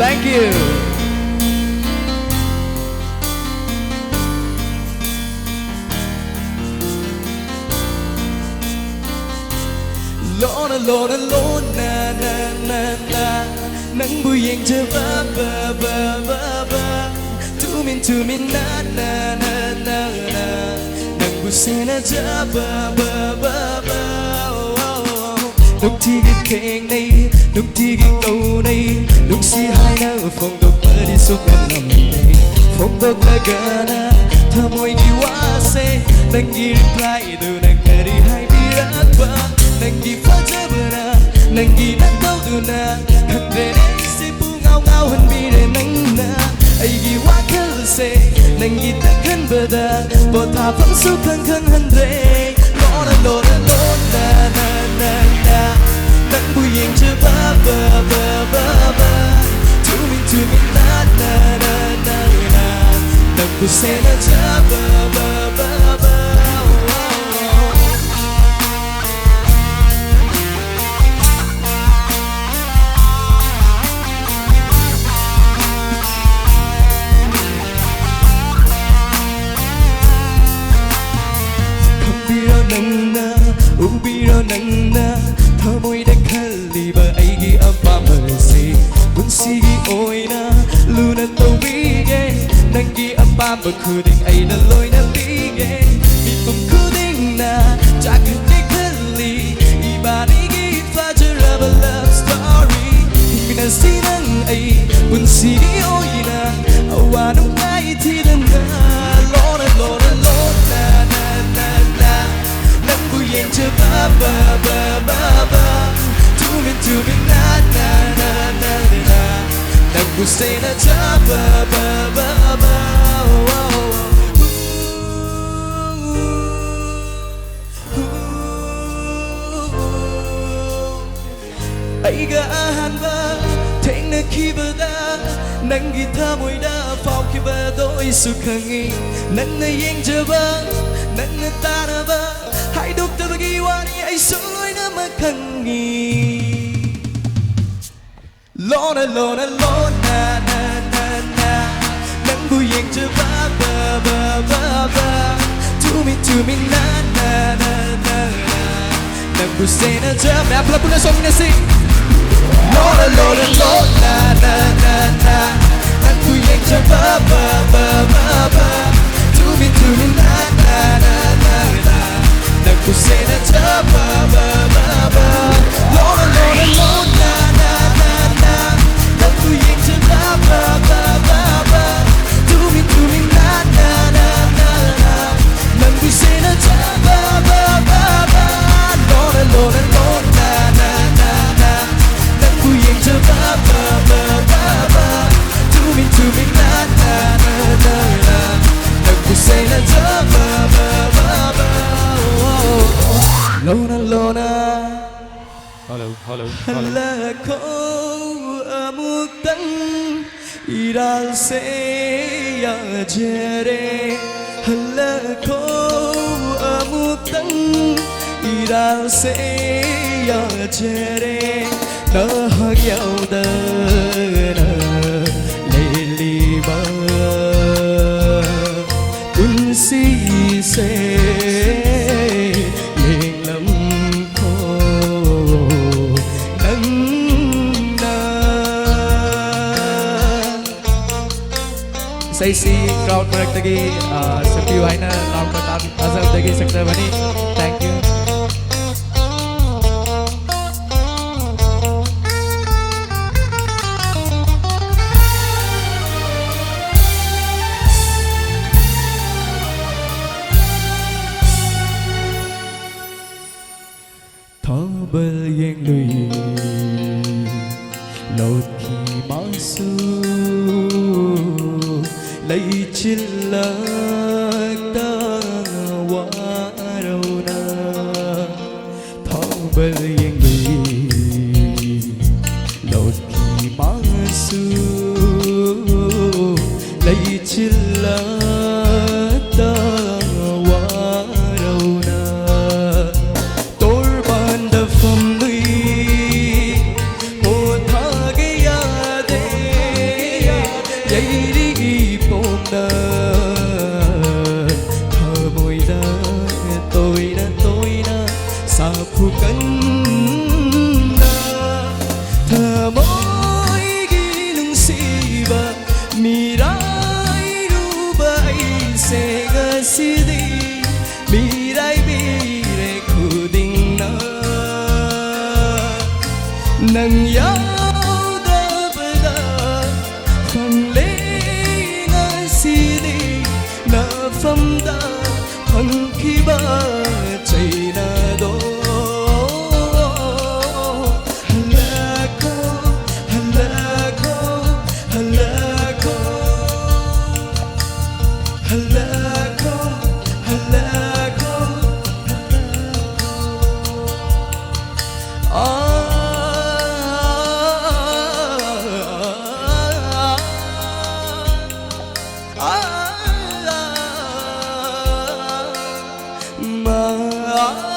thank you Lorna Lorna Lorna na na na nắng buổi yên chờ ba ba ba ba ba tu min na na na na na nắng buổi sen na chờ ba ba ba ba lúcที่กินเพลงนี้lúcที่กินเกาในlúcที่หายหน้าฝนตกมาที่สุขกันลำนี้ฝนตกละกันนะเธอมวยกี่ว่าเซ่นังกี่รีพลายดูนังแค่ที่ให้พี่รักบ้านังกี่ฟ้าเจอเบอร์นะนังกี่นักเต้าดูนะคันเร่สิปูเงาหันบีเรนังนะไอ้กี่ว่าแค่เซ่นังกี่ตะขันเบอร์ดาบทท่าฟังสุขันหันเร่โลนะโลนะโลนะนะนะนะนังผู้หญิงจะบ้าบ้าบ้าบ้าบ้าทูมินนะนะนะนะนะนังผู้เซ่นะจะบ้าบ้าบ้าบ้าUbiro nang na thamoy da khali ba ai gi apa mercy bun sigi oi na luna to bige nang gi apa ba khuding ai na loi na bige mi tum khuding na ja khudi khali ibani gi fajra ba love story mi na sinang ai bun sigi oi na awanum ai thi na lona lona lona na na na nang buyenจะบ้าบ้าบ้าบ้าบ้าทูมินนะนะนะนะนะนังบุเซนะจะบ้าบ้าบ้าบ้าไอ้กะอาหารบ้าเทงนักขี้บ้าดานังกีตาร์มวยดาฟาวขี้บ้าโดยสุขังอีนังน่ะยังจะบ้านังน่ะตาหน้าบ้าให้ดุกตะบกี้วันนี้ไอ้สวยน่ะมาขังงีโลนะโลนะโลนะนะนะนะนังผู้หญิงจะบ้าบ้าบ้าบ้าบ้าทูมินนะนะนะนะนังผู้เซนะจะแม่พลับพุนส่งนะสิโลนะโลนะโลนะนะนะนะนังผู้หญิงจะบ้าบ้าบ้าบ้าบ้าทูมินนะนะนะนะนังผู้เซนะจะบ้าบ้าบ้าบ้าโลนะโลนะโลนะนะนะนะนังผู้หญิงจะบ้าบ้าบ้าบ้าบ้าทูมินนะนะนะนะนะนังผู้เซนะจะบ้าบ้าบ้าบ้าโลนะโลนะโลนะนะนะนะนังผู้หญิงจะบ้าบ้าบ้าบ้าบ้าทูมินนะนะนะนะนะนังผู้เซนะจะบ้าบ้าบ้าบ้าLona Lona Hello Halako amutang iral se ya jere Halako amutang iral se ya jere Na hagyao da na leli ba unsi se Say si crowd mereka lagi sepiu aina lawan kata azab lagi sektor bani. Thank you. Tabel yang lui laut ki masuk lấy chinh lạc ta qua đâu na thong bơi yên đi lột khi mang su lấy chinh lạc ta qua đâu na tôi ban đập phẩm lui một thang cái ya đê mà